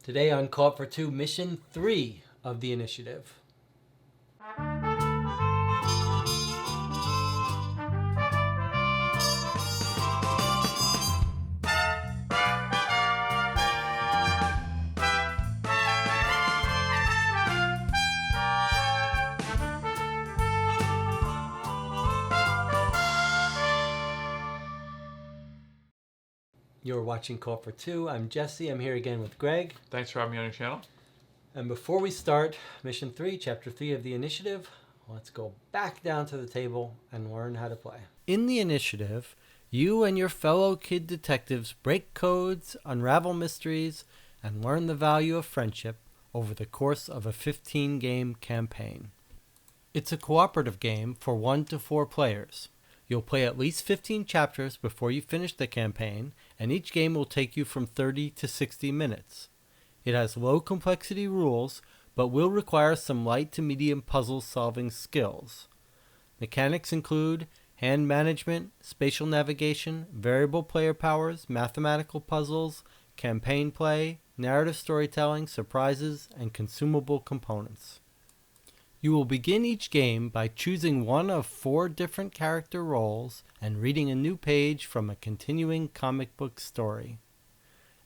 Today on Call for Two, Mission 3 of the initiative. You're watching Call for Two. I'm Jesse. I'm here again with Greg. Thanks for having me on your channel. And before we start Mission 3, Chapter 3 of the initiative, let's go back down to the table and learn how to play. In the initiative, you and your fellow kid detectives break codes, unravel mysteries, and learn the value of friendship over the course of a 15-game campaign. It's a cooperative game for 1 to 4 players. You'll play at least 15 chapters before you finish the campaign, and each game will take you from 30 to 60 minutes. It has low complexity rules, but will require some light to medium puzzle solving skills. Mechanics include hand management, spatial navigation, variable player powers, mathematical puzzles, campaign play, narrative storytelling, surprises, and consumable components. You will begin each game by choosing one of 4 different character roles and reading a new page from a continuing comic book story.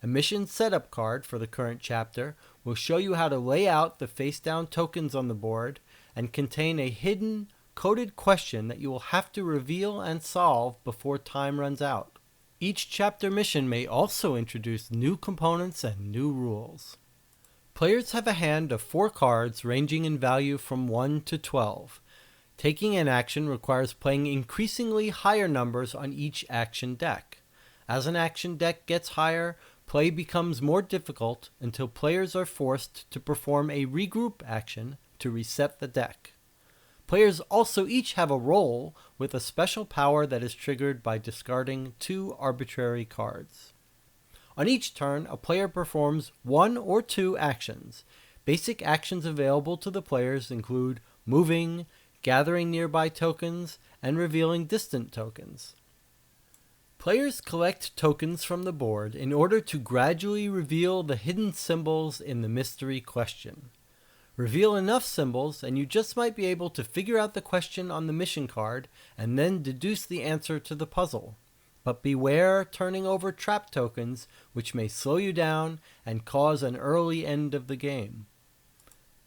A mission setup card for the current chapter will show you how to lay out the face-down tokens on the board and contain a hidden, coded question that you will have to reveal and solve before time runs out. Each chapter mission may also introduce new components and new rules. Players have a hand of 4 cards ranging in value from 1 to 12. Taking an action requires playing increasingly higher numbers on each action deck. As an action deck gets higher, play becomes more difficult until players are forced to perform a regroup action to reset the deck. Players also each have a role with a special power that is triggered by discarding 2 arbitrary cards. On each turn, a player performs 1 or 2 actions. Basic actions available to the players include moving, gathering nearby tokens, and revealing distant tokens. Players collect tokens from the board in order to gradually reveal the hidden symbols in the mystery question. Reveal enough symbols and you just might be able to figure out the question on the mission card and then deduce the answer to the puzzle. But beware turning over trap tokens, which may slow you down and cause an early end of the game.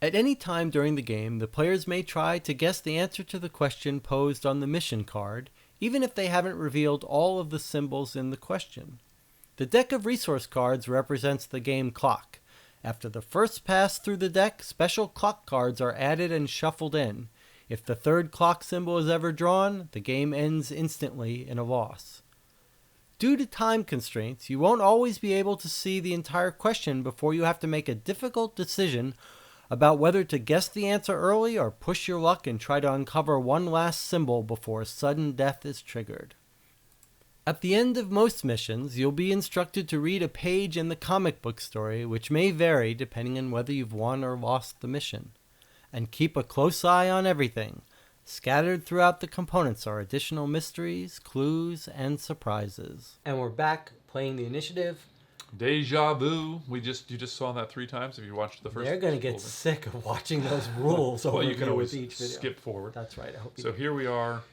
At any time during the game, the players may try to guess the answer to the question posed on the mission card, even if they haven't revealed all of the symbols in the question. The deck of resource cards represents the game clock. After the first pass through the deck, special clock cards are added and shuffled in. If the 3rd clock symbol is ever drawn, the game ends instantly in a loss. Due to time constraints, you won't always be able to see the entire question before you have to make a difficult decision about whether to guess the answer early or push your luck and try to uncover one last symbol before sudden death is triggered. At the end of most missions, you'll be instructed to read a page in the comic book story, which may vary depending on whether you've won or lost the mission. And keep a close eye on everything. Scattered throughout the components are additional mysteries, clues, and surprises. And we're back playing the initiative. Deja vu. You just saw that 3 times if you watched the first. They're going to get sick of watching those rules over you can always with each video. skip forward. That's right. I hope you So here we are.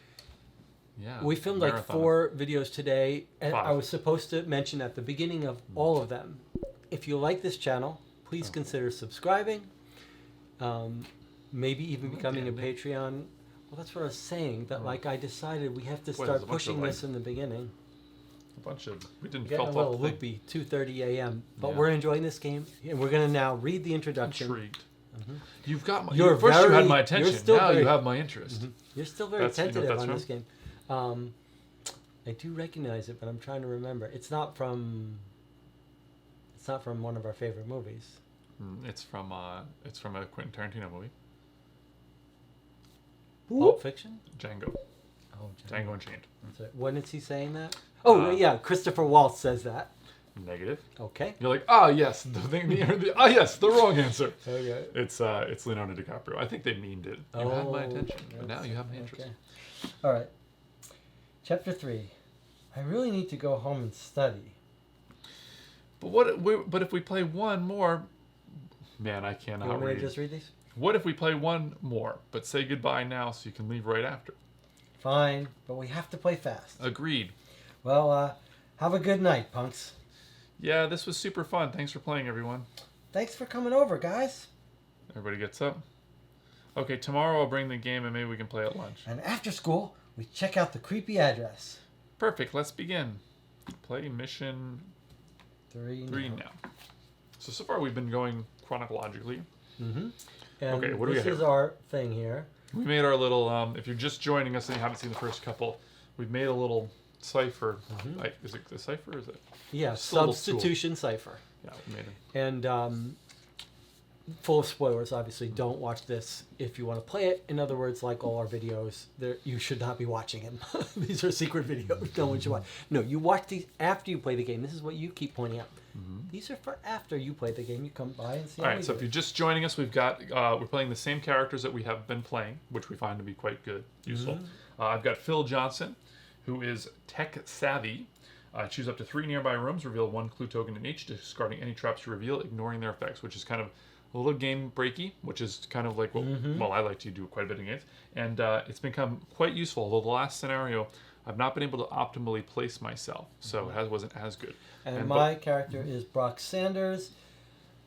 Yeah. We filmed like 4 videos today, and 5. I was supposed to mention at the beginning of all of them, if you like this channel, please consider subscribing, maybe even becoming a Patreon. Well, that's what I was saying, that like I decided we have to start pushing this in the beginning. We didn't Get a little loopy, 2:30 a.m. But we're enjoying this game, and we're going to now read the introduction. Intrigued. You've got my. First you had my attention. Now you have my interest. You're still very tentative on this game. I do recognize it, but I'm trying to remember. It's not from one of our favorite movies. It's from a Quentin Tarantino movie. Pulp Fiction? Django. Oh, Django Unchained. When is he saying that? Oh, yeah, Christopher Waltz says that. Negative. Okay. You're like, yes, yes, the wrong answer. Okay. It's Leonardo DiCaprio. I think they memed it. You had my attention, but now you have my interest. Okay. All right. Chapter 3. I really need to go home and study. But if we play one more, man, I cannot You want me to read. just read these? What if we play one more, but say goodbye now so you can leave right after? Fine, but we have to play fast. Agreed. Well, have a good night, punks. Yeah, this was super fun. Thanks for playing, everyone. Thanks for coming over, guys. Everybody gets up. Okay, tomorrow I'll bring the game and maybe we can play at lunch. And after school, we check out the creepy address. Perfect. Let's begin. Play mission 3 now. So far we've been going chronologically. Mm-hmm. Okay, what do we got This is here? our thing here. We made our little, if you're just joining us and you haven't seen the first couple, we've made a little cipher. Mm-hmm. Is it a cipher or is it? Yeah, Just a little substitution cipher. Yeah, we made it. And full of spoilers, obviously. Don't watch this if you want to play it. In other words, like all our videos, you should not be watching them. These are secret videos. No one should watch. No, you watch these after you play the game. This is what you keep pointing out. Mm-hmm. These are for after you play the game. You come by and see. All right, so if you're just joining us, we've got we're playing the same characters that we have been playing, which we find to be quite good, useful. Mm-hmm. I've got Phil Johnson, who is tech savvy. Choose up to 3 nearby rooms, reveal 1 clue token in each, discarding any traps you reveal, ignoring their effects, which is kind of a little game breaky, which is kind of like what well I like to do quite a bit in games, and it's become quite useful. Although the last scenario, I've not been able to optimally place myself, so it wasn't as good. And my character is Brock Sanders.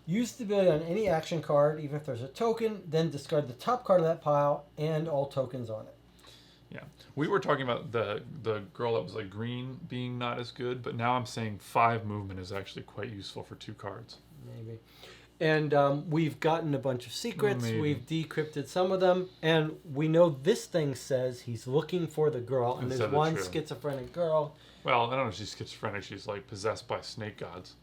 Use the ability on any action card, even if there's a token, then discard the top card of that pile and all tokens on it. Yeah, we were talking about the girl that was like green being not as good, but now I'm saying 5 movement is actually quite useful for 2 cards. Maybe. And we've gotten a bunch of secrets. Maybe. We've decrypted some of them. And we know this thing says he's looking for the girl. And Is there's that one true? schizophrenic girl. Well, I don't know if she's schizophrenic. She's like possessed by snake gods.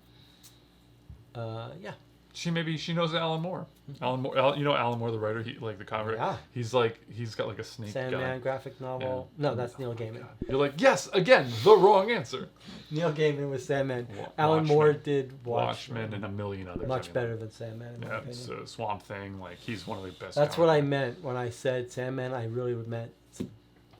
Yeah. She knows Alan Moore. Alan Moore, Alan Moore, the writer. He like the comic. Yeah. He's got like a snake Sandman god. graphic novel. No, that's Neil Gaiman. You're like, yes, again, the wrong answer. Neil Gaiman was Sandman. Alan Moore did Watchmen and a million others. Much better than Sandman, in my Yeah, opinion. it's Swamp Thing. Like he's one of the best. That's what I meant when I said Sandman. I really meant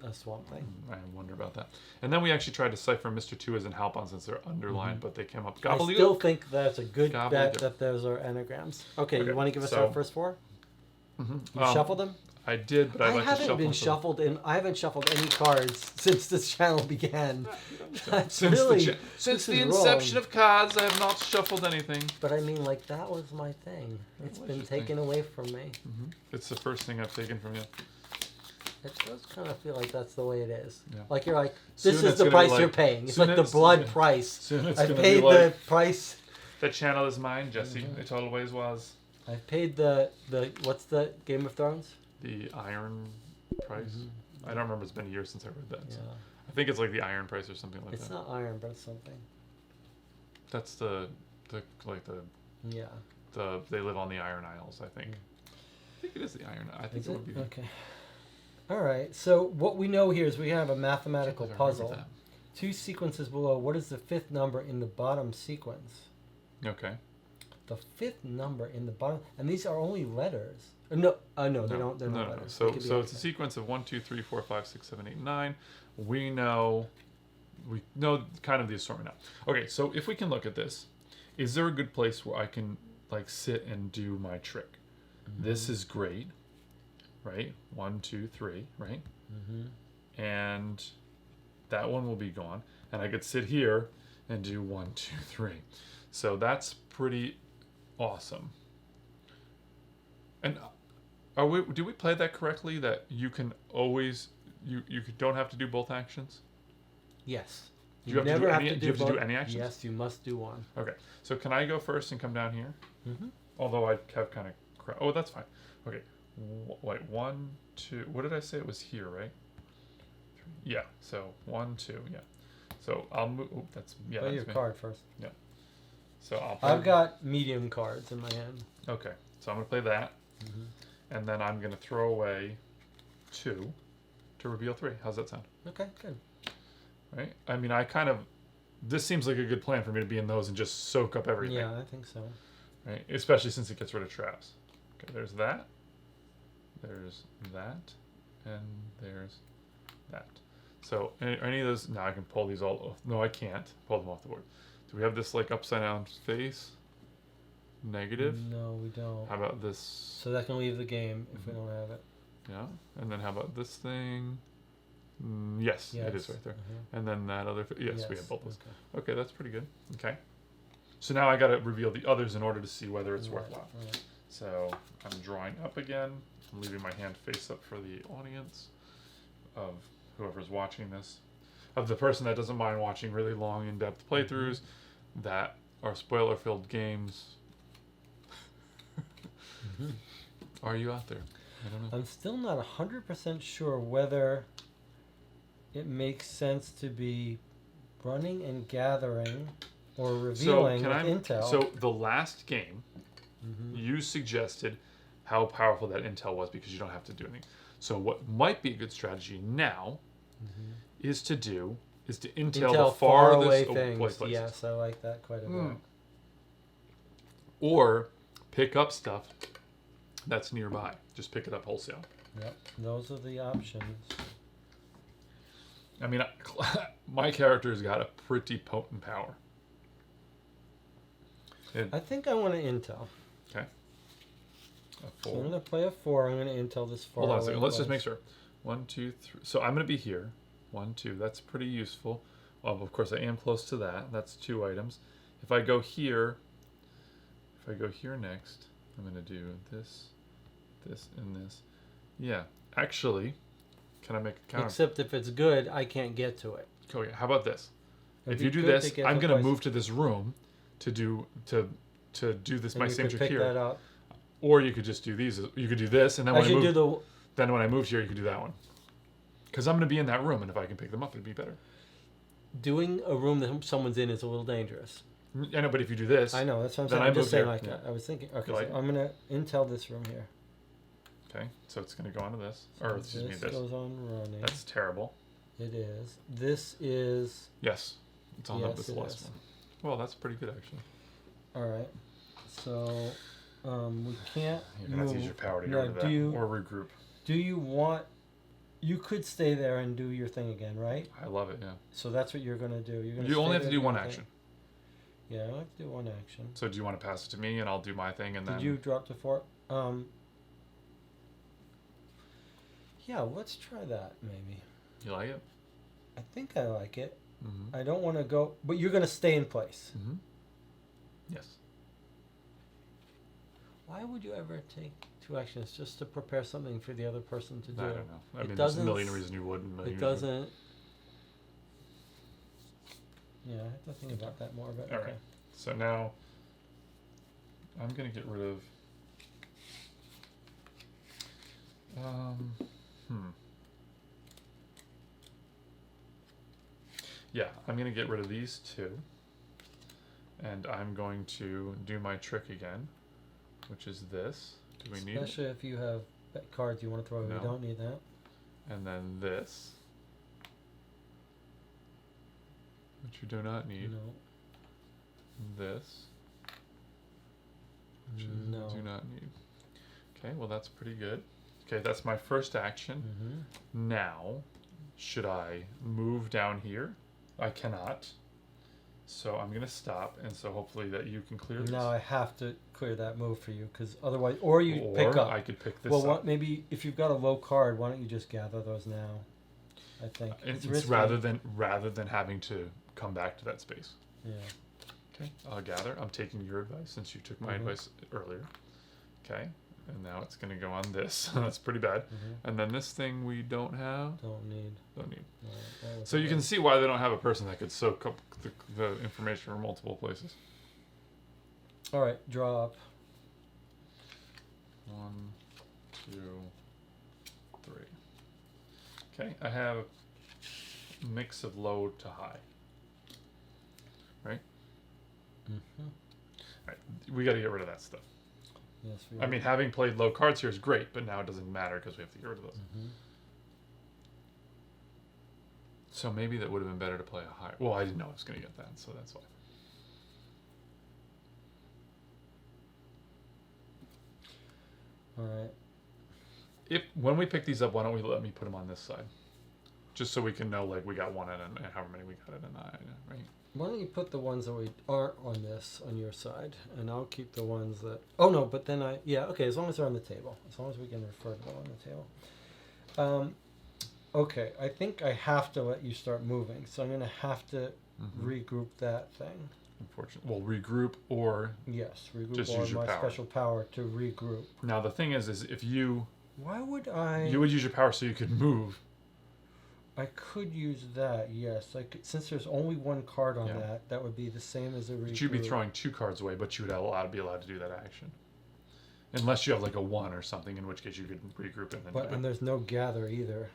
a Swamp Thing. I wonder about that. And then we actually tried to cipher Mr. 2 as in Halpon since they're underlined, but they came up I gobbledygook. still think that's a good bet Gobbledygook. that those are anagrams. Okay, Okay, you want to give us so- our first 4? Mhm. You shuffle them? I did, but I like to haven't shuffle been them. shuffled in. I haven't shuffled any cards since this channel began. That's Since really, since this the is inception wrong. of cards, I have not shuffled anything. But I mean, like that was my thing. It's was been your taken away from me. It's the first thing I've taken from you. It does kind of feel like that's the way it is. Yeah. Like you're like, Soon this is it's the gonna be price like- you're paying. It's soon like the it's- blood yeah. price. Soon it's I gonna paid be like, the price. the channel is mine, Jesse. The total ways was I paid the what's the Game of Thrones? the iron price. I don't remember. It's been a year since I read that. So Yeah. I think it's like the iron price or something like It's that. not iron, but it's something. That's the Yeah. they live on the Iron Isles. I think. I think it is the Iron. I think Is it it? would be. Okay. All right. So what we know here is we have a mathematical I remember puzzle. that. 2 sequences below. What is the 5th number in the bottom sequence? Okay. The 5th number in the bottom, and these are only letters. No, they don't. They're not No. letters. So They could be it's a anything. sequence of 1, 2, 3, 4, 5, 6, 7, 8, 9. We know kind of the assortment now. Okay, so if we can look at this, is there a good place where I can like sit and do my trick? This is great, right? 1, 2, 3, right? And that one will be gone, and I could sit here and do 1, 2, 3. So that's pretty awesome. And do we play that correctly? That you can always you don't have to do both actions. Yes. Do you have to never do have any? to Do you have to do both. any actions? Yes, you must do one. Okay. So can I go first and come down here? Mhm. Although I have kind of. Oh, that's fine. Okay. Wait. 1, 2. What did I say? It was here, right? 3. Yeah. So 1, 2. Yeah. So I'll move. Oh, that's yeah. Play That's your me. card first. So I'll. I've got medium cards in my hand. Okay. So I'm gonna play that, and then I'm gonna throw away 2 to reveal 3. How's that sound? Okay, good. Right? I mean, this seems like a good plan for me to be in those and just soak up everything. Yeah, I think so. Right? Especially since it gets rid of traps. Okay, there's that. There's that. And there's that. So, any of those... Now I can pull these all off. No, I can't pull them off the board. Do we have this like upside down face? Negative. No, we don't. How about this? So that can leave the game if we don't have it. Yeah. And then how about this thing? Yes, it is right there. And then that other. Yes, we have both those. Okay, that's pretty good. Okay. So now I got to reveal the others in order to see whether it's worthwhile. Right. So I'm drawing up again. I'm leaving my hand face up for the audience of whoever's watching this, of the person that doesn't mind watching really long, in-depth playthroughs that are spoiler-filled games. Are you out there? I don't know. I'm still not 100% sure whether it makes sense to be running and gathering or revealing with intel. So the last game, you suggested how powerful that intel was because you don't have to do anything. So what might be a good strategy now is to intel the far farthest away away things. places. Yes, I like that quite a bit. Or pick up stuff that's nearby. Just pick it up wholesale. Yep, those are the options. I mean, my character's got a pretty potent power. I think I want to intel. Okay. So I'm going to play a 4. I'm going to intel this far. Hold on a second. Let's just make sure. 1, 2, 3. So I'm going to be here. 1, 2. That's pretty useful. Well, of course, I am close to that. That's 2 items. If I go here next, I'm going to do this, this, and this. Yeah. Actually, can I make a counter? Except if it's good, I can't get to it. Okay. How about this? It'd If you be do good this, to get I'm the going to place. move to this room to do this. And My you same could trick pick here. that up. Or you could just do these. You could do this, and then when I moved, then when I moved here, you could do that one. Because I'm going to be in that room, and if I can pick them up, it'd be better. Doing a room that someone's in is a little dangerous. I know, but if you do this, I know, that's what I'm then saying. I I'm just saying, moved like, here. I was thinking, okay, You like so I'm going to intel this room here. Okay, so it's going to go onto this, So or excuse me, this. goes on running. That's terrible. It is. This is. Yes, it's on Yes, this it last is. one. Well, that's pretty good actually. All right. So, we can't You're gonna have to use your power to get rid of that, or regroup. Do you want? You could stay there and do your thing again, right? I love it. Yeah. So that's what you're gonna do. You only have to do one action. Yeah, I have to do one action. So do you want to pass it to me, and I'll do my thing, and then? Did you drop to 4? Yeah, let's try that maybe. You like it? I think I like it. Mm-hmm. I don't want to go, but you're gonna stay in place. Mm-hmm. Yes. Why would you ever take 2 actions just to prepare something for the other person to do? I don't know. I mean, there's a doesn't million reasons you wouldn't. It doesn't. Yeah, I have to think about that more. But All okay. right. So now I'm gonna get rid of. Yeah, I'm gonna get rid of these 2, and I'm going to do my trick again, which is this. Do we need it? Especially if you have cards you want to throw. No. You don't need that. And then this, which you do not need. No. This, which you No. do not need. Okay, well that's pretty good. Okay, that's my first action. Mm-hmm. Now, should I move down here? I cannot. So I'm gonna stop, and so hopefully that you can clear this. No, I have to clear that move for you because otherwise, or you or pick up. I could pick this well, up. what, maybe if you've got a low card, why don't you just gather those now? I think It's risky. rather than having to come back to that space. Yeah. Okay, I'll gather. I'm taking your advice since you took my advice earlier. Okay, and now it's going to go on this. That's pretty bad. And then this thing we don't have. Don't need. Don't need. No, that was So you can see why they don't have a person that could soak up the information from multiple places. All right, draw up. 1, 2, 3. Okay, I have a mix of low to high. Right? Mm-hmm. Right. We got to get rid of that stuff. Yes. I mean, having played low cards here is great, but now it doesn't matter because we have to get rid of those. Mm-hmm. So maybe that would have been better to play a high. Well, I didn't know I was going to get that, so that's why. All right. When we pick these up, why don't we let me put them on this side? just so we can know like we got one and however many we got at a 9, right? Why don't you put the ones that we aren't on this on your side, and I'll keep the ones that. Oh no, but then okay. As long as they're on the table, as long as we can refer to them on the table. Okay, I think I have to let you start moving, so I'm gonna have to regroup that thing. Unfortunately, well, regroup or Yes, regroup just or use your my power. special power to regroup. Now the thing is if you Why would I? you would use your power so you could move. I could use that. Yes, I could. Since there's only one card on Yeah. that would be the same as a regroup. But you'd be throwing 2 cards away, but you would be allowed to do that action. Unless you have like a 1 or something, in which case you could regroup and then But and there's no gather either.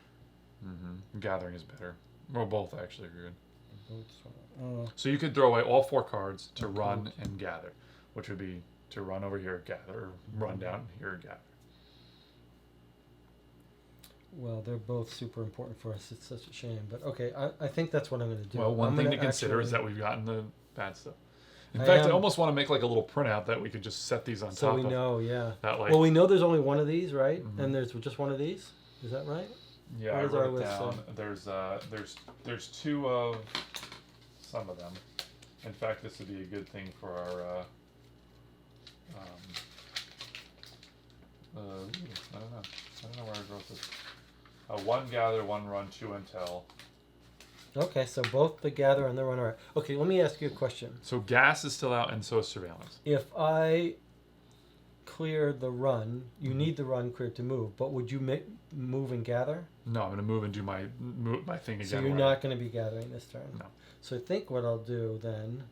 Gathering is better. Well, both actually are good. Uh, So you could throw away all 4 cards to run and gather, which would be to run over here, gather, or run down here, gather. Well, they're both super important for us. It's such a shame. But okay, I think that's what I'm going to do. Well, one I'm thing to gonna consider is actually- that we've gotten the bad stuff. In I fact, I am- almost want to make like a little printout that we could just set these on So top we of. know, yeah. That like. Well, we know there's only one of these, right? Mhm. And there's just one of these. Is that right? Yeah, What I does our wrote it list down. There's 2 of some of them. In fact, this would be a good thing for our. I don't know. I don't know where I wrote this. 1 gather, 1 run, 2 intel. Okay, so both the gather and the runner. Are... Okay, let me ask you a question. So gas is still out, and so is surveillance. If I clear the run, you need the run cleared to move, but would you move and gather? No, I'm gonna move and do my thing again. So you're not going to be gathering this turn? No. So I think what I'll do then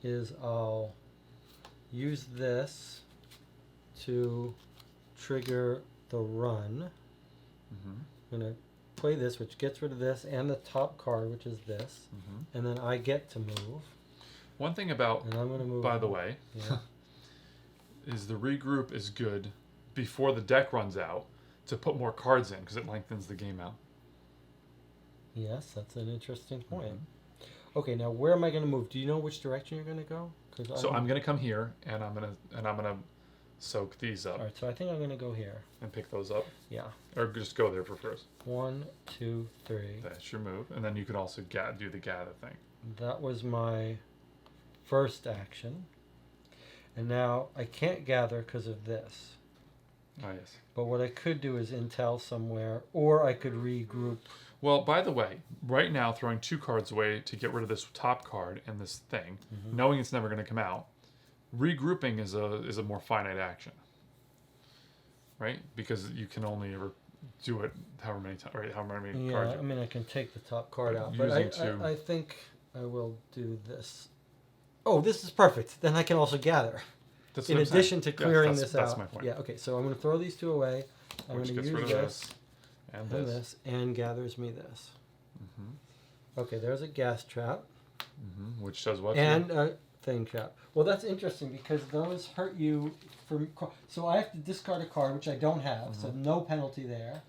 is I'll use this to trigger the run. I'm going to play this, which gets rid of this, and the top card, which is this. And then I get to move. One thing about, And I'm going to move. by the way, Yeah. is the regroup is good before the deck runs out to put more cards in because it lengthens the game out. Yes, that's an interesting point. Okay, now where am I going to move? Do you know which direction you're going to go? So I'm gonna come here and I'm gonna soak these up All right, so I think I'm going to go here. and pick those up, Yeah. or just go there for first. 1, 2, 3. That's your move, and then you could also do the gather thing. That was my first action. And now I can't gather because of this. Oh yes. But what I could do is intel somewhere, or I could regroup. Well, by the way, right now throwing 2 cards away to get rid of this top card and this thing, knowing it's never going to come out, regrouping is a more finite action, right? Because you can only ever do it however many times, right? However many Yeah, cards. I mean, I can take the top card out, Using but two. I think I will do this. Oh, this is perfect. Then I can also gather. That's In what I'm saying. addition to Yeah, clearing that's- this out. That's my point. Yeah, okay, so I'm going to throw these 2 away. I'm Which going to gets rid use of this and and this. this, and gathers me this. Okay, there's a gas trap. Which does what? And a thing trap. Well, that's interesting because those hurt you from. So I have to discard a card, which I don't have, so no penalty there.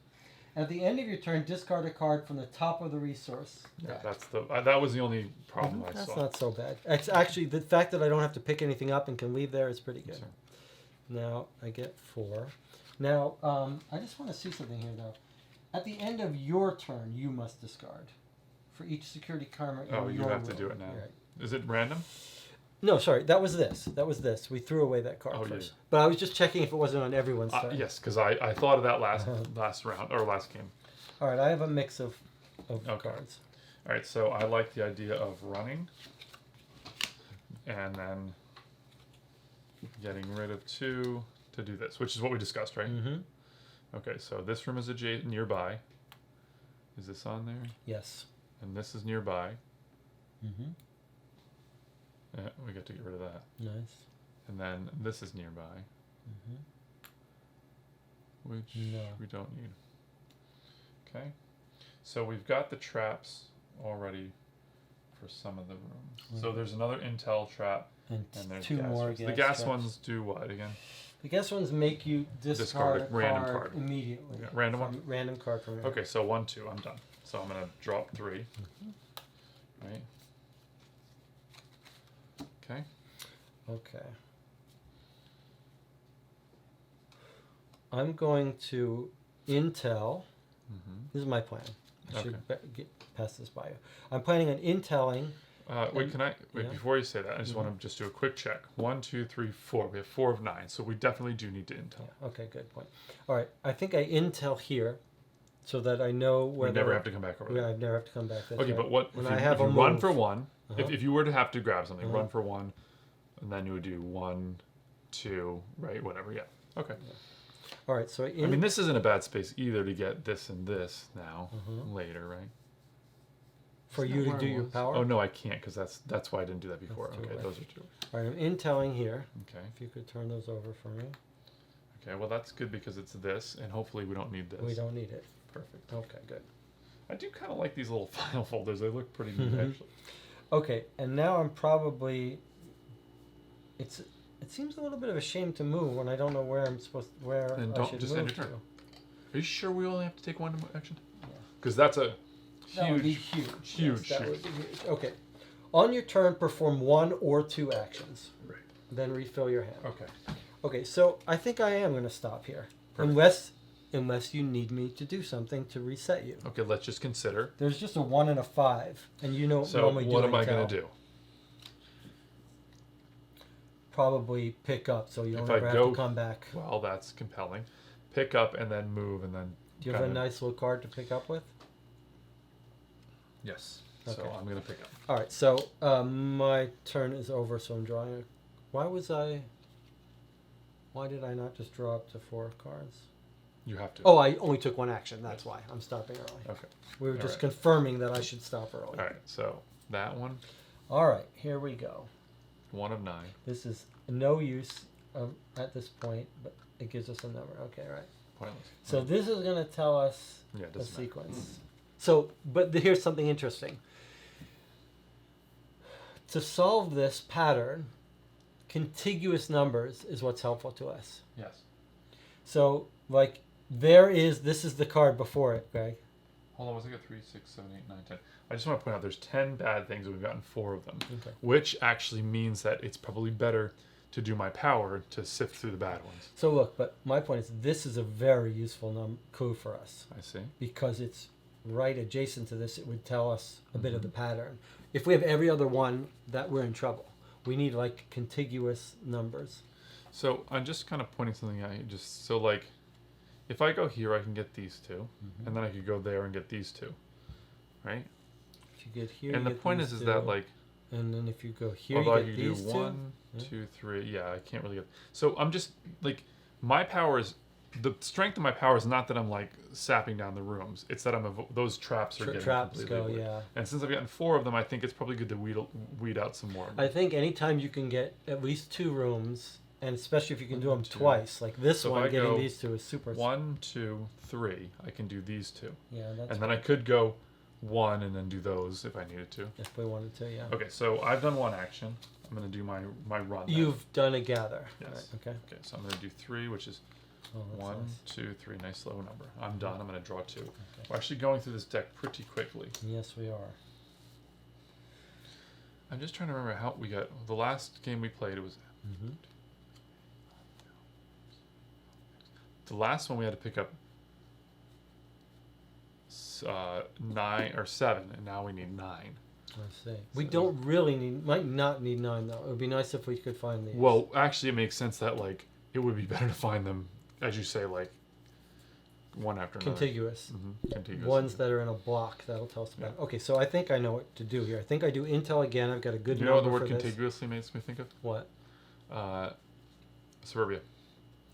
At the end of your turn, discard a card from the top of the resource. Yeah, that's that was the only problem I That's saw. not so bad. It's actually the fact that I don't have to pick anything up and can leave there is pretty good. Sure. Now I get 4. Now I just want to see something here though. At the end of your turn, you must discard for each security karma. Oh, in you your have to do row. it now. Right. Is it random? No, sorry, that was this. That was this. We threw away that card Oh, first. yeah. But I was just checking if it wasn't on everyone's turn. Yes, because I thought of that last round or last game. All right, I have a mix of Okay. cards. All right, so I like the idea of running, and then getting rid of 2 to do this, which is what we discussed, right? Mm-hmm. Okay, so this room is nearby. Is this on there? Yes. And this is nearby. Mm-hmm. Yeah, we get to get rid of that. Nice. And then this is nearby, Mm-hmm. which No. we don't need. Okay, so we've got the traps already for some of the rooms. So there's another intel trap, And, and there's 2 gas more ones. gas The gas traps. ones do what again? The gas ones make you discard a random card card. immediately. Yeah, random from- one? Random card from your Okay, so 1, 2, I'm done. So I'm gonna drop 3. Right. Okay. Okay. I'm going to intel This is my plan. I Okay. should get pass this by you. I'm planning on intelling. Wait, can I wait yeah. before you say that? I just want to just do a quick check. 1, 2, 3, 4. We have 4 of 9, so we definitely do need to intel. Yeah, okay, good point. All right, I think I intel here, so that I know whether We never have to come back over there. I never have to come back. That's Okay, right. but what When if you, I have if you a run move. for 1? Uh-huh. If you were to have to grab something, Uh-huh. run for 1, and then you would do 1, 2, right? Whatever. Yeah. Okay. All right, so I mean, this isn't a bad space either to get this and this now Uh-huh. later, right? for Isn't you that to where do it your was? power. Oh no, I can't because that's why I didn't do that before. That's too Okay, late. those are 2. All right, I'm intelling here. Okay. If you could turn those over for me. Okay. Well, that's good because it's this, and hopefully we don't need this. We don't need it. Perfect. Okay, good. I do kind of like these little file folders. They look pretty neat, actually. Okay, and now I'm probably. It seems a little bit of a shame to move when I don't know where I'm supposed where Then I don't should just move end your to. turn. Are you sure we only have to take 1 action? Yeah. Because that's a That would be huge. huge. huge Yes, that shift. would be huge. Okay. On your turn, perform 1 or 2 actions. Right. Then refill your hand. Okay. Okay, so I think I am going to stop here, Perfect. unless you need me to do something to reset you. Okay. Let's just consider. There's just a 1 and a 5, and you know So normally what do am I intel. going to do? Probably pick up, so you don't If I ever have go- to come back. Well, that's compelling. Pick up and then move and then. Do you have a kinda- nice little card to pick up with? Yes. Okay. So I'm going to pick up. All right, so my turn is over, so I'm drawing. Why did I not just draw up to 4 cards? You have to. Oh, I only took 1 action. That's why I'm stopping early. Okay. We were just right. confirming that I should stop early. All right. So that one, All right, here we go. 1 of 9. This is no use at this point, but it gives us a number. Okay, right. Pointless. So this is going to tell us Yeah, it the doesn't matter. sequence. So, but here's something interesting. To solve this pattern, contiguous numbers is what's helpful to us. Yes. So, like, this is the card before it, Greg. Hold on. Was I got 3, 6, 7, 8, 9, 10? I just want to point out there's 10 bad things and we've gotten 4 of them, Okay. which actually means that it's probably better to do my power to sift through the bad ones. So look, but my point is this is a very useful clue for us I see. because it's right adjacent to this. It would tell us a bit of the pattern. If we have every other one, that we're in trouble. We need like contiguous numbers. So I'm just kind of pointing something out here. Just so like, if I go here, I can get these 2, and then I could go there and get these 2, right? If you get here, And you the get point these is two, that like, and then if you go here, although I you could get do these two. 1, Yeah. 2, 3. Yeah, I can't really get. So I'm just like, my power is. The strength of my power is not that I'm like sapping down the rooms. It's that those traps are getting Traps completely go, away. yeah. And since I've gotten 4 of them, I think it's probably good to weed out some more. I think anytime you can get at least 2 rooms, and especially if you can do them 2. twice, like this So if one, I getting go these 2 is super. 1, 2, 3. I can do these 2, Yeah, that's and then I could go 1 and then do those if I needed to. if we wanted to, yeah. Okay, so I've done 1 action. I'm gonna do my run. then. You've done a gather. Yes. Right, okay. Okay, so I'm gonna do 3, which is Oh, that's 1, nice. 2, 3. Nice slow number. I'm done. I'm gonna draw 2. We're actually going through this deck pretty quickly. Yes, we are. I'm just trying to remember how we got the last game we played. It was Mm-hmm. the last one we had to pick up 9 or 7, and now we need 9. I see. We don't really might not need 9 though. It would be nice if we could find these. Well, actually, it makes sense that like it would be better to find them, as you say, like one after another. contiguous. Contiguous. Ones that are in a block. That'll tell us about. Yeah. Okay, so I think I know what to do here. I think I do intel again. I've got a good You know what number the word for this. contiguously makes me think of? What? Suburbia.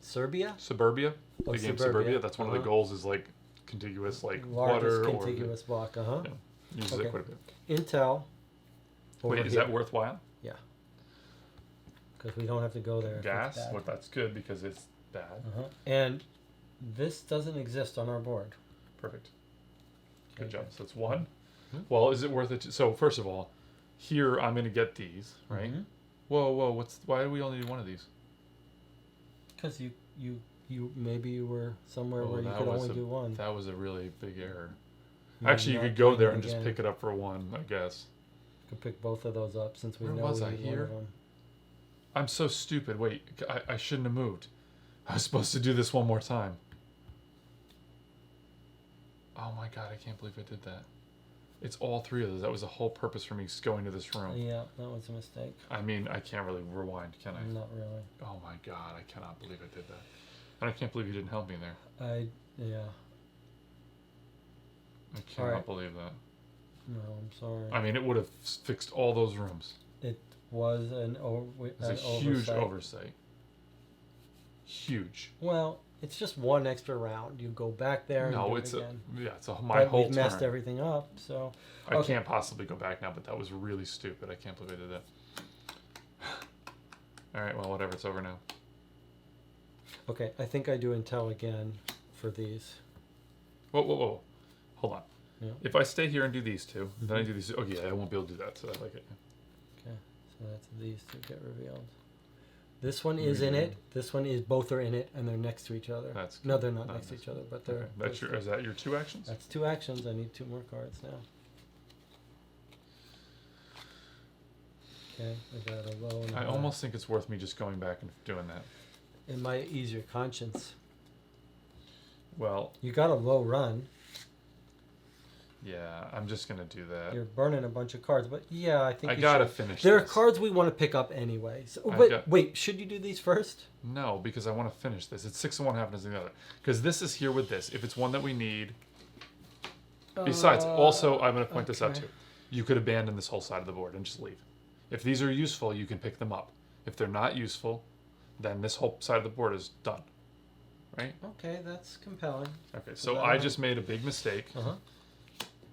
Serbia? Suburbia. Oh, The game Suburbia. Suburbia. That's one of the Uh-huh. goals. Is like contiguous, like Largest water contiguous block. or yeah, uses Okay. it quite a bit. Intel. Wait, is that worthwhile? Because we don't have to go there. if it's Gas. bad. Well, that's good because it's bad. Uh-huh. And this doesn't exist on our board. Perfect. Good Okay, job. So it's 1. Mhm. Well, is it worth it? So first of all, here I'm going to get these, right? Mhm. Whoa! Why do we only do 1 of these? Because you maybe you were somewhere Oh, where you that could was only do 1. That was a really big error. Maybe Actually, you not could go doing there it and just again. pick it up for 1, I guess. Could pick both of those up since we Where know was we I? need one Here? of them. I'm so stupid. Wait, I shouldn't have moved. I was supposed to do this one more time. Oh my god, I can't believe I did that. It's all three of those. That was the whole purpose for me going to this room. Yeah, that was a mistake. I mean, I can't really rewind, can I? Not really. Oh my god, I cannot believe I did that. And I can't believe you didn't help me there. Yeah. I cannot Alright. believe that. No, I'm sorry. I mean, it would have fixed all those rooms. It was It was a huge oversight. Huge. Well, it's just one extra round. You go back there and No, do it's it again. my But whole we've messed turn. everything up, so... I can't possibly go back now, but that was really stupid. I can't believe I did that. Alright, well, whatever. It's over now. Okay, I think I do Intel again for these. Whoa, whoa, whoa. Hold on. Yeah. If I stay here and do these two, then I do these two. Oh, yeah, I won't be able to do that, so I like it. Okay, so that's these two get revealed. This one is in it. This one is, both are in it, and they're next to each other. That's No, they're not not next to next. each other, but they're... Okay. That's your, is that your two actions? That's two actions. I need two more cards now. Okay, I got a low and a I high. almost think it's worth me just going back and doing that. It might ease your conscience. Well, You got a low run. yeah, I'm just going to do that. You're burning a bunch of cards, but yeah, I think I you got to should. finish There are this. cards we want to pick up anyway. So, I got- wait, should you do these first? No, because I want to finish this. It's 6 of one, half a dozen of the other. Because this is here with this. If it's one that we need. Besides, also, I'm going to point this out okay. too. You could abandon this whole side of the board and just leave. If these are useful, you can pick them up. If they're not useful, then this whole side of the board is done. Right? Okay, that's compelling. Okay, so that I right? just made a big mistake, Uh huh.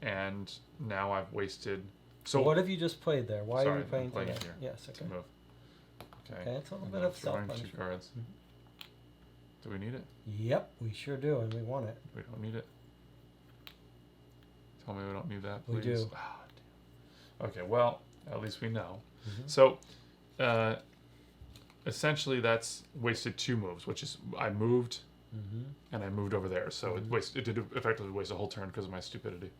and now I've wasted. So So what have you just played there? Why Sorry, are you I'm playing playing there? here. Yes. to Okay. move. Okay. Okay, it's a little And bit now of throwing self-punishment. two cards. Do we need it? Yep, we sure do, and we want it. We don't need it. Tell me we don't need that, We please. do. Ah, damn. Okay, well, at least we know. Mhm. So, essentially, that's wasted 2 moves, which is I moved Mhm. and I moved over there. So Mhm. it did effectively waste a whole turn because of my stupidity.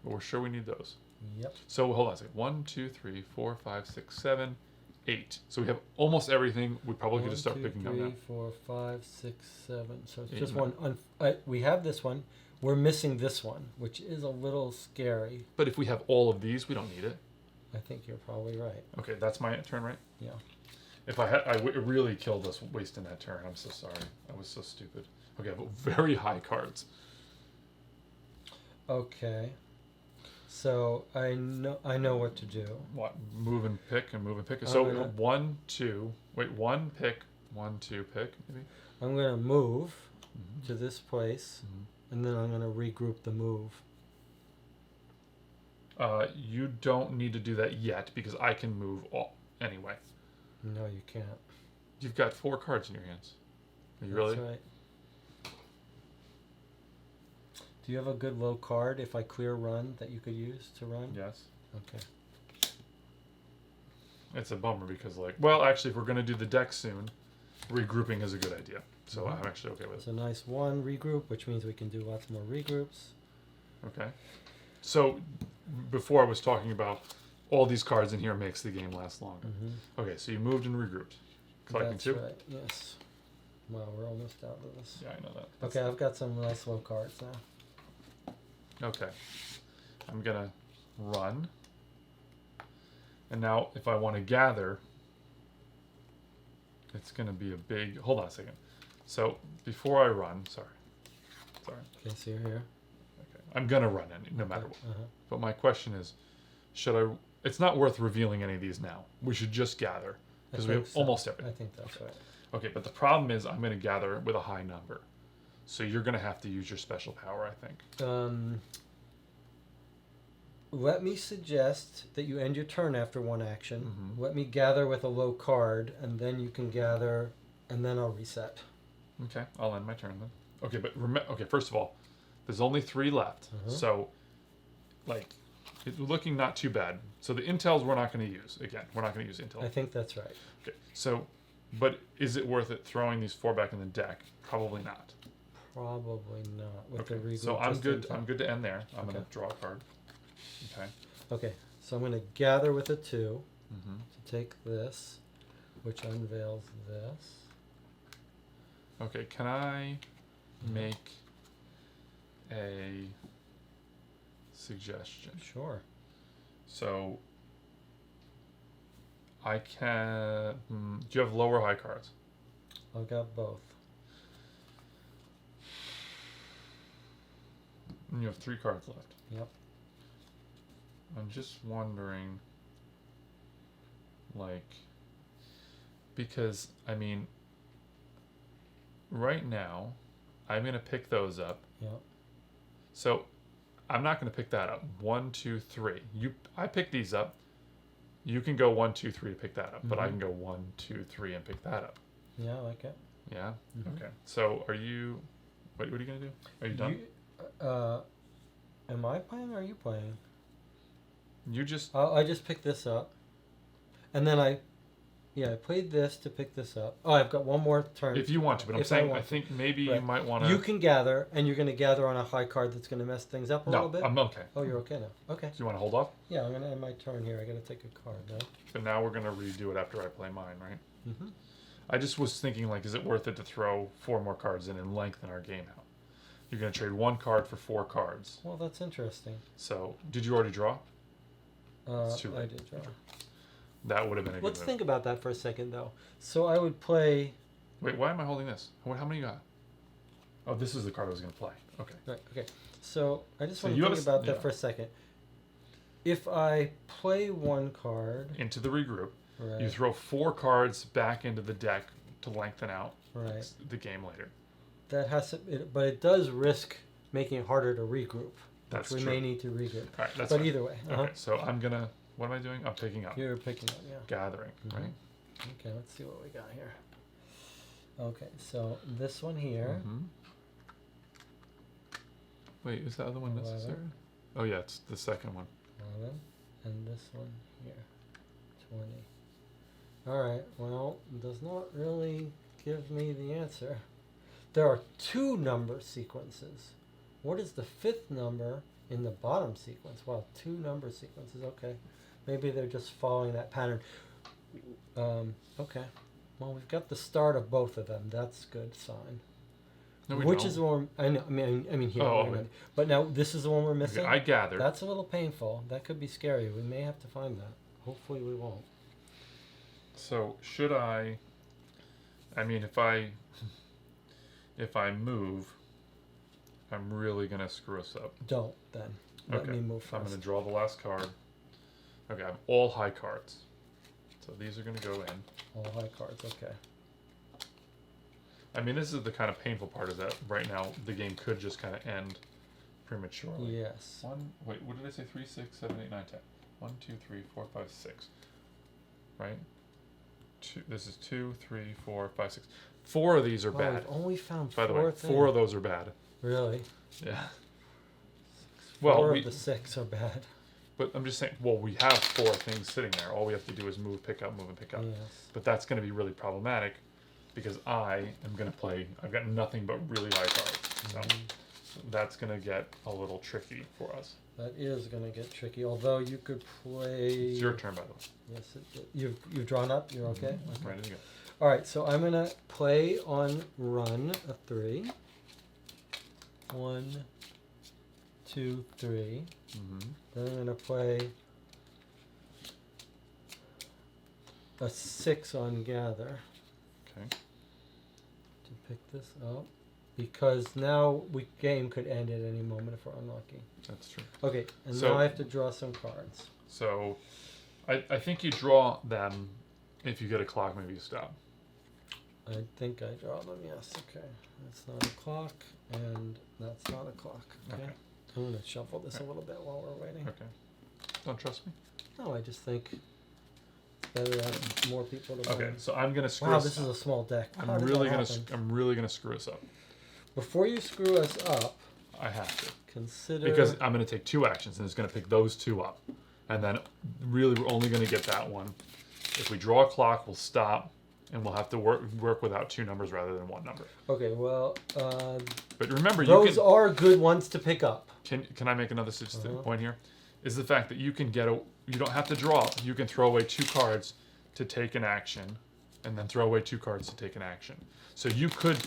But we're sure we need those. Yep. So hold on a second. 1, 2, 3, 4, 5, 6, 7, 8. So we have almost everything. We probably could just start picking up now. 1, 2, 3, 4, 5, 6, 7. So it's 8, just 9. one. We have this one. We're missing this one, which is a little scary. But if we have all of these, we don't need it. I think you're probably right. Okay, that's my turn, right? Yeah. If it really killed us wasting that turn. I'm so sorry. I was so stupid. Okay, but very high cards. Okay. So I know what to do. What? Move and pick and move and pick. I'm So gonna- 1, 2. Wait, 1 pick, 1, 2 pick. Maybe. I'm gonna move Mhm. to this place, Mhm. and then I'm gonna regroup the move. You don't need to do that yet because I can move all anyway. No, you can't. You've got 4 cards in your hands. Are you That's really? right. Do you have a good low card if I clear run that you could use to run? Yes. Okay. It's a bummer because, well, actually, if we're going to do the deck soon, regrouping is a good idea. So Mhm. I'm actually okay with It's a nice one regroup, which means we can do lots more regroups. it. Okay. So before I was talking about all these cards in here makes the game last longer. Mm-hmm. Okay, so you moved and regrouped. Collecting That's 2? right. Yes. Wow, we're almost out of this. Yeah, I know that. Okay, I've got some nice low cards now. Okay. I'm going to run. And now if I want to gather, it's going to be a big... Hold on a second. So before I run... Sorry. Okay, so you're here. Okay. I'm going to run no matter what. Uh-huh. But my question is, should I... It's not worth revealing any of these now. We should just gather. Because we think have so. almost everything. I think that's right. Okay, but the problem is I'm going to gather with a high number. So you're going to have to use your special power, I think. Let me suggest that you end your turn after one action. Mhm. Let me gather with a low card, and then you can gather, and then I'll reset. Okay, I'll end my turn then. Okay, but okay, first of all, there's only 3 left. Uh-huh. So, it's looking not too bad. So the intels we're not going to use. Again, we're not going to use intel. I think that's right. Okay, so, but is it worth it throwing these 4 back in the deck? Probably not. Probably not. With the Okay, regroup so I'm just good. in time. I'm good to end there. I'm going Okay. to draw a card. Okay. Okay, so I'm going to gather with a 2 Mm-hmm. to take this, which unveils this. Okay, can I make a suggestion. Sure. So I can. Do you have low or high cards? I've got both. And you have 3 cards left. Yep. I'm just wondering, like, because, I mean, right now, I'm going to pick those up. Yep. So, I'm not going to pick that up. 1, 2, 3. I pick these up. You can go 1, 2, 3 to pick that up, but I can go 1, 2, 3 and pick that up. Yeah, I like it. Yeah? Okay. So, are you... What are you going to do? Are you done? Am I playing or are you playing? You just... I just picked this up. And then I played this to pick this up. Oh, I've got one more turn. If you want to, but I'm saying I think maybe you might want to... You can gather, and you're going to gather on a high card that's going to mess things up a little bit? No, I'm okay. Oh, you're okay now. Okay. Do you want to hold off? Yeah, I'm going to end my turn here. I got to take a card, right? But now we're going to redo it after I play mine, right? Mm-hmm. I just was thinking, like, is it worth it to throw 4 more cards in and lengthen our game out? You're going to trade 1 card for 4 cards. Well, that's interesting. So, did you already draw? It's too late. I did draw. That would have been a good Let's move. think about that for a second, though. So I would play... Wait, why am I holding this? How many you got? Oh, this is the card I was going to play. Okay. Right, okay. So I just So want you to have think a- about that yeah. for a second. If I play 1 card... Into the regroup. Right. You throw 4 cards back into the deck to lengthen out Right. the game later. That has to... but it does risk making it harder to regroup. That's which we true. may need to regroup. All right, that's But fine. either way. Okay, so I'm going to... What am I doing? I'm picking up. You're picking up, yeah. Gathering, right? Okay, let's see what we got here. Okay, so this one here. Mm-hmm. Wait, is the other one 11. necessary? Oh, yeah, it's the second one. 11. And this one here. 20. Alright, well, it does not really give me the answer. There are 2 number sequences. What is the 5th number in the bottom sequence? Wow, 2 number sequences, okay. Maybe they're just following that pattern. Okay. Well, we've got the start of both of them. That's a good sign. No, we Which don't. is the one? I know. I mean here. Oh, wait a minute. But now this is the one we're missing. Okay, I gathered. That's a little painful. That could be scary. We may have to find that. Hopefully, we won't. So should I? I mean, if I move, I'm really gonna screw us up. Don't then. Let me move I'm first. gonna draw the last card. Okay, I have all high cards. So these are gonna go in. All high cards. Okay. I mean, this is the kind of painful part, is that right now the game could just kind of end prematurely. Yes. Wait, what did I say? 3, 6, 7, 8, 9, 10. 1, 2, 3, 4, 5, 6. Right? This is 2, 3, 4, 5, 6. 4 of these are bad. We've only found By the 4 way, things. 4 of those are bad. Really? Yeah. 4 Well, of the 6 are bad. but I'm just saying, well, we have 4 things sitting there. All we have to do is move, pick up, move, and pick up. Yes. But that's going to be really problematic because I am going to play, I've got nothing but really high cards. So that's going to get a little tricky for us. That is going to get tricky. Although you could play. It's your turn, by the way. Yes, you've drawn up. You're okay. I'm ready to go. All right, so I'm gonna play on run a 3. 1, 2, 3. Mm-hmm. Then I'm gonna play a 6 on gather Okay. to pick this up because now game could end at any moment if we're unlucky. That's true. Okay, and So- now I have to draw some cards. So I think you draw them. If you get a clock, maybe you stop. I think I draw them. Yes. Okay. That's not a clock, and that's not a clock. Okay. Okay. I'm gonna shuffle this a little bit while we're waiting. Okay. Don't trust me? No, I just think it's better to have more people to Okay, win. so I'm gonna screw Wow, us. this is a small deck. I'm How did really that gonna happen? I'm really gonna screw us up. Before you screw us up, I have to. consider Because I'm going to take 2 actions and it's going to pick those 2 up. And then really we're only going to get that one. If we draw a clock, we'll stop and we'll have to work without 2 numbers rather than 1 number. Okay, well, But remember, those you are good ones to pick up. can I make another point here? Is the fact that you can you don't have to draw. You can throw away 2 cards to take an action and then throw away 2 cards to take an action. So you could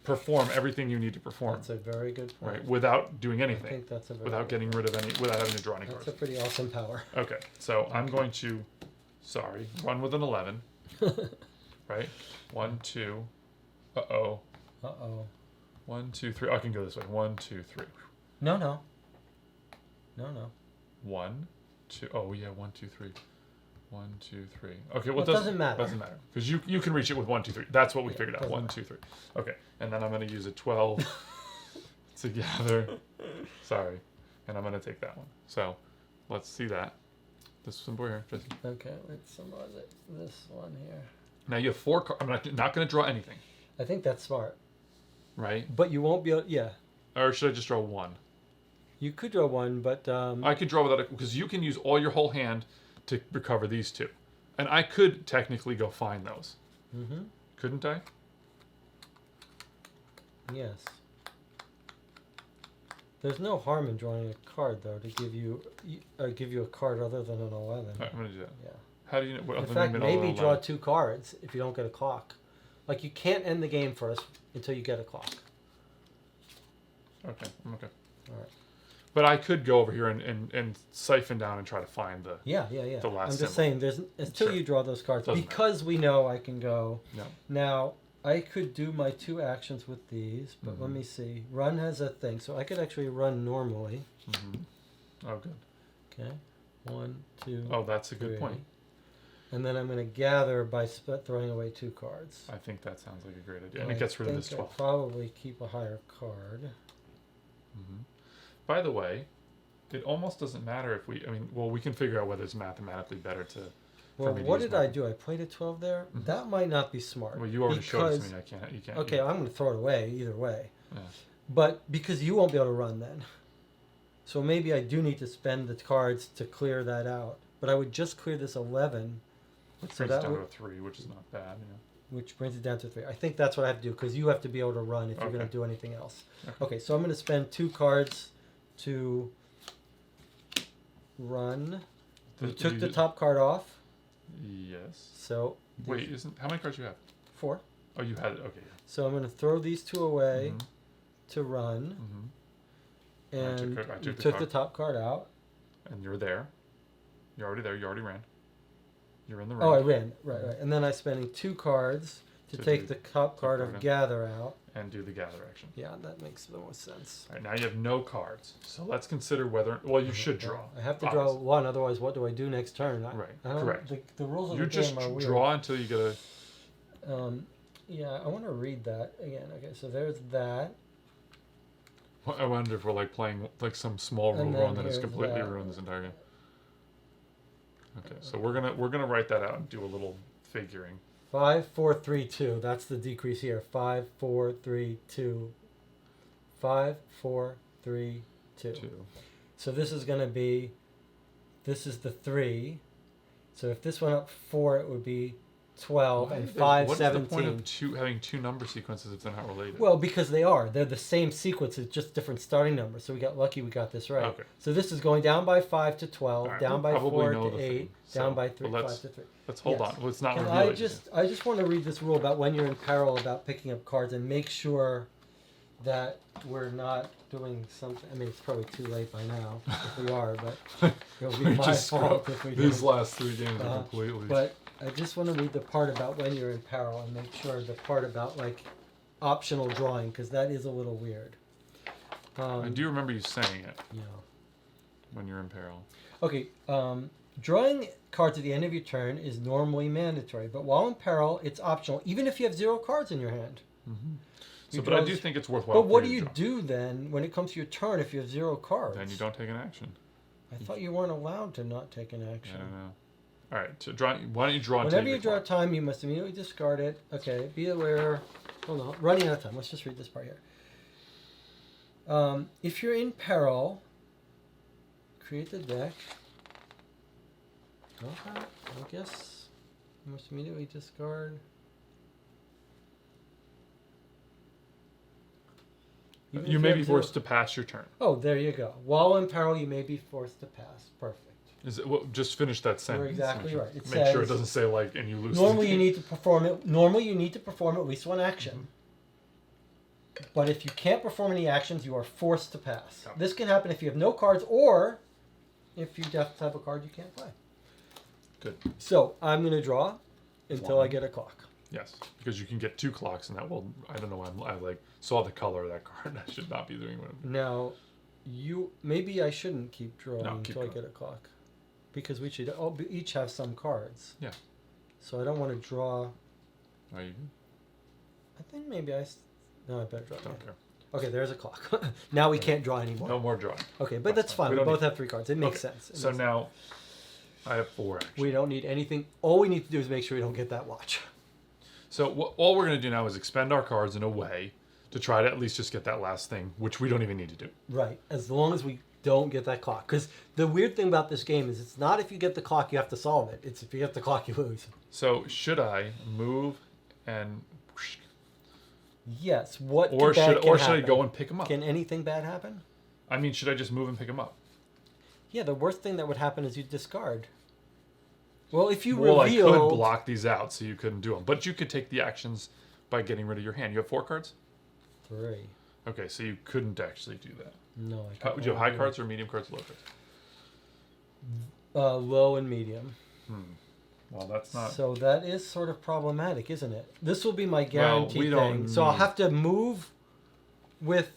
perform everything you need to perform. That's a very good point. Right, without doing I anything. think that's a very Without good getting rid of any, without having to draw any That's cards. a pretty awesome power. Okay, so I'm going to, run with an 11. Right? 1, 2. Uh-oh. Uh-oh. 1, 2, 3. I can go this way. 1, 2, 3. No. 1, 2. Oh, yeah, 1, 2, 3. 1, 2, 3. Okay, well, It doesn't matter. Doesn't matter. Because you can reach it with 1, 2, 3. That's what we figured out. doesn't 1, 2, 3. Okay, and then I'm going to use a 12 to gather. Sorry. And I'm going to take that one. So, let's see that. This symbol here, Jesse. Okay, let's summarize it. This one here. Now you have 4 cards. I'm not going to draw anything. I think that's smart. Right? But you won't be able... Yeah. Or should I just draw 1? You could draw one, but... I could draw without it, because you can use all your whole hand to recover these 2. And I could technically go find those. Mm-hmm. Couldn't I? Yes. There's no harm in drawing a card, though, to give you a card other than an 11. All right, I'm going to do that. Yeah. How do you know? What, In other fact, than maybe middle draw 11? 2 cards if you don't get a clock. Like, you can't end the game first until you get a clock. Okay, I'm okay. All right. But I could go over here and siphon down and try to find the... Yeah. The last I'm just symbol. saying, until Sure. you draw those cards, Doesn't because we know I can go. No. Now, I could do my 2 actions with these, but let Mhm. me see. Run has a thing, so I could actually run normally. Mm-hmm. Oh, good. Okay, 1, 2. Oh, that's a good 3. point. And then I'm going to gather by throwing away 2 cards. I think that sounds like a great idea. And I it gets rid of think this I'll 12. probably keep a higher card. Mm-hmm. By the way, it almost doesn't matter if we... I mean, well, we can figure out whether it's mathematically better to... Well, me to what use did I mine. do? I played a 12 there? Mhm. That might not be smart. Well, you already showed it to because- me. You can't... Okay, I'm going to throw it away either way. Yeah. But because you won't be able to run then. So maybe I do need to spend the cards to clear that out. But I would just clear this 11, Which So brings it that down would- to a 3, which is not bad. which brings it down to 3. I think that's what I have to do because you have to be able to run if you're going Okay. to do anything else. Okay. Okay, so I'm going to spend 2 cards to run. You took the top card off. Yes. So Wait, isn't... How many cards you have? 4. Oh, you had it. Okay. So I'm going to throw these 2 away Mhm. to run. Mhm. And I took you the took card. the top card out. And you're there. You're already there. You already ran. You're in the ring. Oh, I ran. Right. And then I'm spending 2 cards to To take do the top card card of in. gather out. And do the gather action. Yeah, that makes the most sense. All right, now you have no cards. So let's consider whether... Well, you should Yeah, draw. I have to draw obviously. 1, otherwise what do I do next turn? Right, I don't, correct. The rules of You the just game are weird. draw until you get a... Yeah, I want to read that again. Okay, so there's that. I wonder if we're like playing like some small rule And wrong then that has here's completely that. ruined this entire game. Okay, so we're gonna write that out and do a little figuring. 5, 4, 3, 2. That's the decrease here. 5, 4, 3, 2. 5, 4, 3, 2. 2. So this is going to be, this is the 3. So if this went up 4, it would be 12, and 5, What's 17. the point of having 2 number sequences if they're not related? Well, because they are. They're the same sequence, it's just different starting numbers. So we got lucky we got this right. Okay. So this is going down by 5 to 12, All right, down we'll by probably 4 know to the 8, thing. down So, by 3, but 5 to 3. Let's hold Yes. on. Let's not And reveal I it. just want to read this rule about when you're in peril about picking up cards and make sure that we're not doing something. I mean, it's probably too late by now if we are, but it'll be We my just fault if we These do. last 3 games are Uh-huh. completely... But I just want to read the part about when you're in peril and make sure the part about like optional drawing because that is a little weird. I do remember you saying it Yeah. when you're in peril. Okay. Drawing cards at the end of your turn is normally mandatory, but while in peril, it's optional, even if you have 0 cards in your hand. Mm-hmm. You So, but I draw do z- think it's worthwhile. But what for do you you to draw. do then when it comes to your turn if you have 0 cards? Then you don't take an action. I thought you weren't allowed to not take an I action. don't know. All right, to draw. Why don't you draw? until Whenever you get draw a clock? time, you must immediately discard it. Okay, be aware. Hold on, running out of time. Let's just read this part here. If you're in peril, create the deck. Okay, I guess you must immediately discard. Even You if may have be zero- forced to pass your turn. Oh, there you go. While in peril, you may be forced to pass. Perfect. Is it? Well, just finish that sentence. exactly Make right. It Make sure it says- doesn't say like, and you lose. Normally, the you game. need to perform it. Normally, you need to perform at least one action. But if you can't perform any actions, you are forced to pass. Yeah. This can happen if you have no cards or if you just have a card you can't play. Good. So I'm going to draw until I One. get a clock. Yes, because you can get 2 clocks, and that will. I don't know. I like saw the color of that card. I should not be doing one. Now, maybe I shouldn't keep drawing No, keep until I going. get a clock, because we should each have some cards. Yeah. So I don't want to draw. Are you? I think maybe no, I better draw. Don't again. care. Okay, there's a clock. Now we can't draw anymore. No more drawing. Okay, but that's fine. We We don't both need- have 3 cards. It makes Okay, sense. It So makes now, I have 4 sense. actually. We don't need anything. All we need to do is make sure we don't get that watch. So all we're going to do now is expend our cards in a way to try to at least just get that last thing, which we don't even need to do. Right, as long as we don't get that clock. Because the weird thing about this game is it's not if you get the clock you have to solve it. It's if you get the clock you lose. So should I move and, Yes. What or bad should can or should I happen? go and pick them up? Can anything bad happen? I mean, should I just move and pick them up? Yeah, the worst thing that would happen is you discard. Well, if you Well, reveal, I could block these out so you couldn't do them, but you could take the actions by getting rid of your hand. You have 4 cards. 3. Okay, so you couldn't actually do that. No, I Do can't. you have high cards or medium cards, or low cards? Low and medium. Well, that's not. So that is sort of problematic, isn't it? This will be my guarantee we don't thing. So I'll need- have to move with.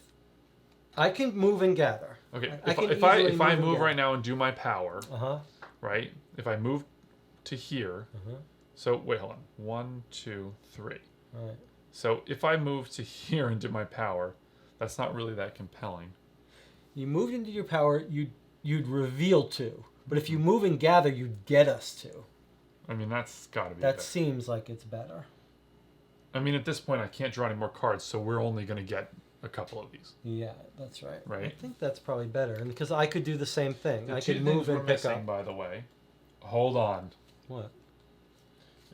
I can move and gather. Okay, I can if I easily move move again. right now and do my power, Uh huh. right? If I move to here, so wait, hold on. 1, 2, 3. All right. So if I move to here and do my power, that's not really that compelling. You moved into your power. You'd reveal 2, but if you move and gather, you'd get us 2. I mean, that's got to be. That better. seems like it's better. I mean, at this point, I can't draw any more cards, so we're only going to get a couple of these. Yeah, that's right. I Right. think that's probably better, and because I could do the same thing. The I 2 could things move we're and pick missing, up. by the way. Hold on. What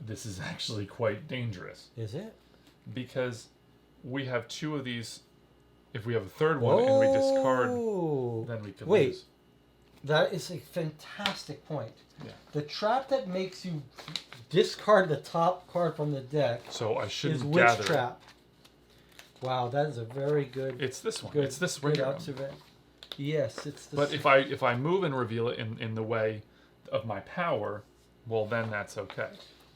This is actually quite dangerous is it? because we have 2 of these. If we have a third one and we discard, Whoa. then we could Wait. lose. That is a fantastic point. Yeah. The trap that makes you discard the top card from the deck So I is shouldn't which gather. trap? Wow, that is a very good. It's this one. good, It's this good right here. observation. Yes, it's the. But if I move and reveal it in the way of my power, well then that's okay.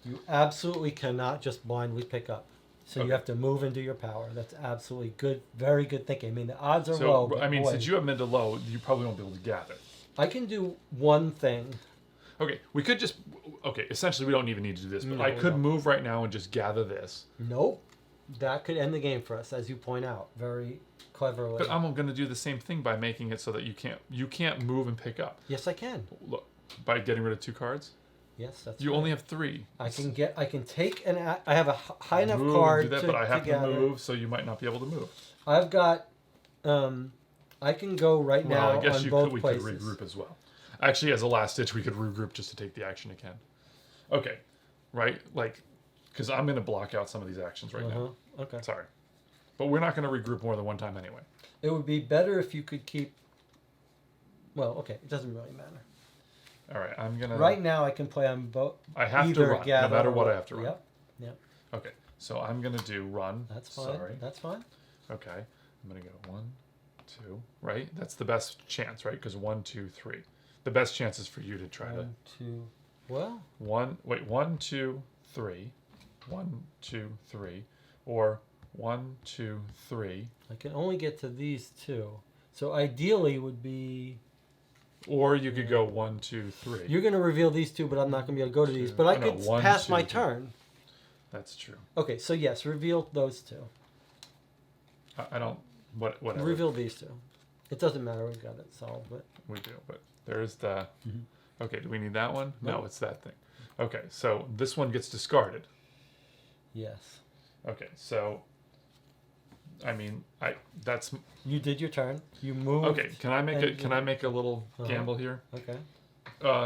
You absolutely cannot just blindly pick up. So Okay. you have to move into your power. That's absolutely good. Very good thinking. I mean, the odds are So low. But I mean, boy, since you have mid to low, you probably won't be able to gather. I can do one thing. Okay, we could just. Okay, essentially, we don't even need to do this, but No, I we could don't. move right now and just gather this. Nope. That could end the game for us, as you point out very cleverly. But I'm going to do the same thing by making it so that you can't move and pick up. Yes, I can. Look, by getting rid of 2 cards, Yes, that's. you right. only have 3. I can take I have a high enough move card and do that, to, but I have to gather. move, so you might not be able to move. I've got. I can go right Well, now I guess on you both could, we places. could regroup as well. Actually, as a last ditch, we could regroup just to take the action again. Okay, right? Like, because I'm going to block out some of these actions right now. Okay. Sorry. But we're not going to regroup more than one time anyway. It would be better if you could keep. Well, okay, it doesn't really matter. All right, I'm going to... Right now, I can play on both. I have to either run, no gather matter or- what I have to run. Yep. Yep. Okay, so I'm going to do run. That's fine. Sorry. That's fine. Okay, I'm going to go 1, 2, right? That's the best chance, right? Because 1, 2, 3. The best chance is for you to try 1, 2. Well, 1, 2, 3. 1, 2, 3. Or 1, 2, 3. I can only get to these 2. So ideally would be. Or you could go 1, 2, 3. You're going to reveal these 2, but I'm not going to be able to go to these. But I Oh, no, could 1, pass 2, my 3. turn. That's true. Okay, so yes, reveal those 2. I don't... Whatever. Reveal these 2. It doesn't matter. We've got it solved. But We do, but there's the... Okay, do we need that one? No, Nope. it's that thing. Okay, so this one gets discarded. yes. Okay, so... I mean, that's... You did your turn. You moved. Okay, can I make a little Uh-huh. gamble here? Okay.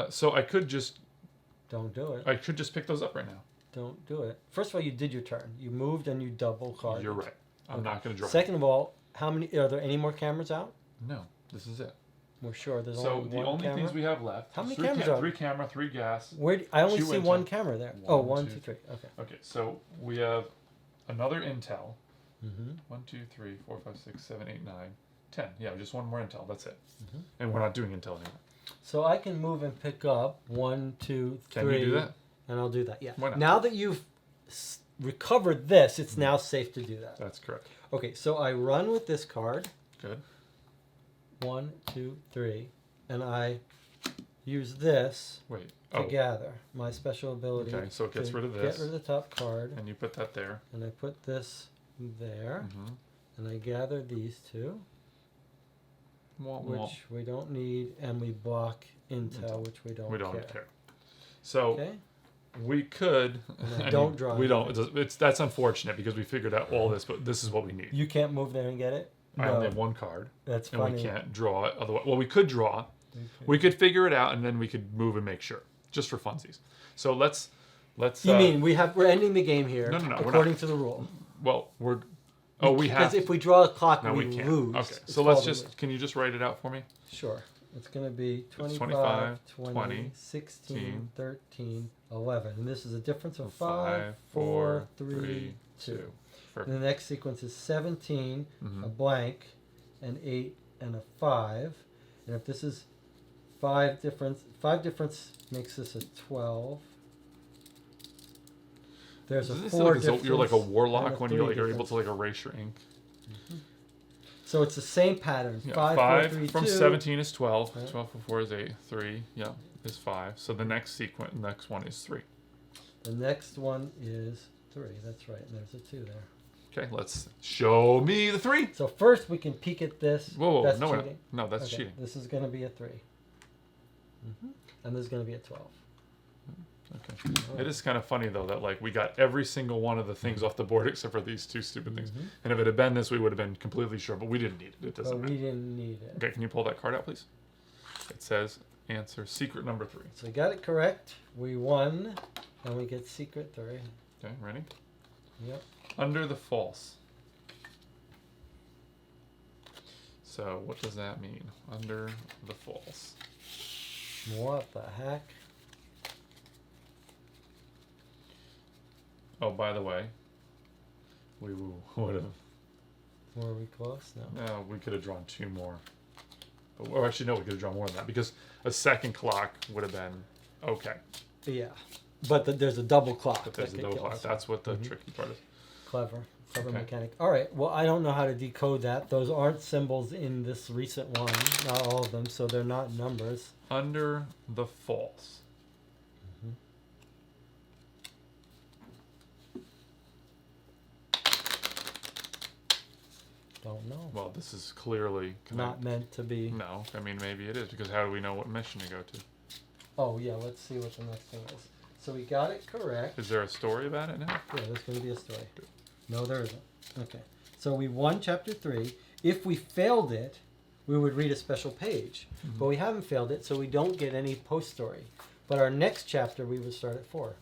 So I could just Don't do it. pick those up right now. Don't do it. First of all, you did your turn. You moved and you double card. You're right. I'm not going to draw. Second of all, are there any more cameras out? No, this is it. We're sure there's So only the one only camera. things we have left. How is many 3 cameras are 3 camera, 3 gas. I only 2 see one intel. camera there. 1, Oh, 1, 2, 2, 3. Okay. Okay, so we have another intel, Mm-hmm. 1, 2, 3, 4, 5, 6, 7, 8, 9, 10. Yeah, just one more intel. That's it. Mm-hmm. And we're not doing intel anymore. So I can move and pick up 1, 2, 3. Can you do that? And I'll do that. Yeah. Why not? Now that you've recovered this, it's now safe to do that. That's correct. Okay, so I run with this card. Good. 1, 2, 3, and I use this Wait. to gather my special ability. Okay, so it gets to rid of this. Get rid of the top card, And you put that there. and I put this there, Mm-hmm. and I gather these two, which we don't need, and we block intel, which we don't care. So Okay. we could. And I don't draw We don't. anything. It's that's unfortunate because we figured out all this, but this is what we need. You can't move there and get it. I only have one card, That's and funny. we can't draw it. Otherwise, well, we could draw. Okay. We could figure it out, and then we could move and make sure, just for funsies. So let's. You mean we're ending the game here? No, we're not. According to the rule. Well, we have. Because if we draw a clock, No, we we can't. lose. Okay, It's so let's called a just. Can you just write it out for me? Sure. It's going to be 25, 25, 20, 20, 16, 13, 11. And this is a difference of 5, 5, 4, 3, 2. 2. And the next sequence is 17, Mhm. a blank, an 8, and a 5. And if this is 5 difference makes this a 12. There's a Isn't this 4 like difference. you're like a and warlock a when 3 you're able difference. to like erase your ink. So it's the same pattern. Yeah, 5, 5 4, 3, from 2. 17 is 12. Right. 12 from 4 is 8. 3, yeah, is 5. So the next one is 3. The next one is 3. That's right. And there's a 2 there. Okay, let's show me the 3. So first we can peek at this. Whoa, That's no, cheating. no, that's Okay, cheating. This is going to be a 3. And this is going to be a 12. Okay. It is kind of funny though that like we got every single one of the things off the board except for these two stupid things. Mhm. And if it had been this, we would have been completely sure, but we didn't need it. It But doesn't we matter. didn't need it. Okay, can you pull that card out, please? It says answer secret number 3. So we got it correct. We won. And we get secret 3. Okay, ready? Yep. Under the false. So what does that mean? Under the false. What the heck? Oh, by the way, we would have. Were we close? No. No, we could have drawn 2 more. But or actually, no, we could have drawn more than that because a second clock would have been okay. Yeah. But there's a double clock. But there's that a could double kill clock. us. That's what the tricky part is. Clever Okay. mechanic. All right. Well, I don't know how to decode that. Those aren't symbols in this recent one. Not all of them. So they're not numbers. Under the false. Don't know. Well, this is clearly Not meant to be. No, I mean maybe it is because how do we know what mission to go to? Oh, yeah, let's see what the next thing is. So we got it correct. Is there a story about it now? Yeah, there's going to be a story. No, there isn't. Okay. So we won chapter 3. If we failed it, we would read a special page. But we haven't failed it, so we don't get any post story. But our next chapter, we would start at 4.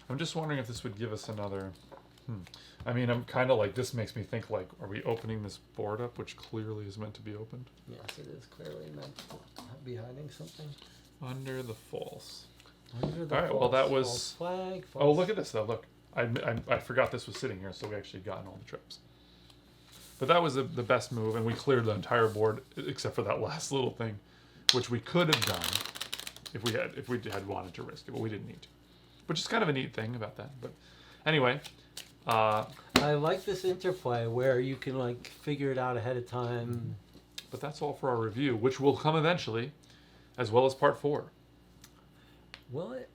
I'm just wondering if this would give us another. I mean, I'm kind of like this makes me think like, are we opening this board up, which clearly is meant to be opened? Yes, it is clearly meant to be hiding something. Under the false. Under the All right, well, that false was- flag. Oh, false- look at this though. Look, I forgot this was sitting here, so we actually gotten all the trips. But that was the best move, and we cleared the entire board except for that last little thing, which we could have done if we had wanted to risk it, but we didn't need to. Which is kind of a neat thing about that. But anyway, I like this interplay where you can like figure it out ahead of time. but that's all for our review, which will come eventually, as well as part 4. Will it?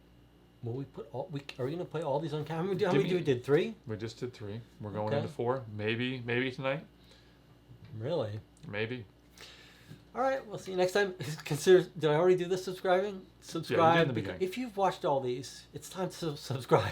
Will we put all? Are we gonna play all these on camera? How Give many me- we did? 3? We just did 3. We're going Okay. into 4. Maybe tonight. Really? Maybe. All right. We'll see you next time. Consider. Did I already do the subscribing? in Subscribe. the beginning. If you've watched all these, it's time to subscribe.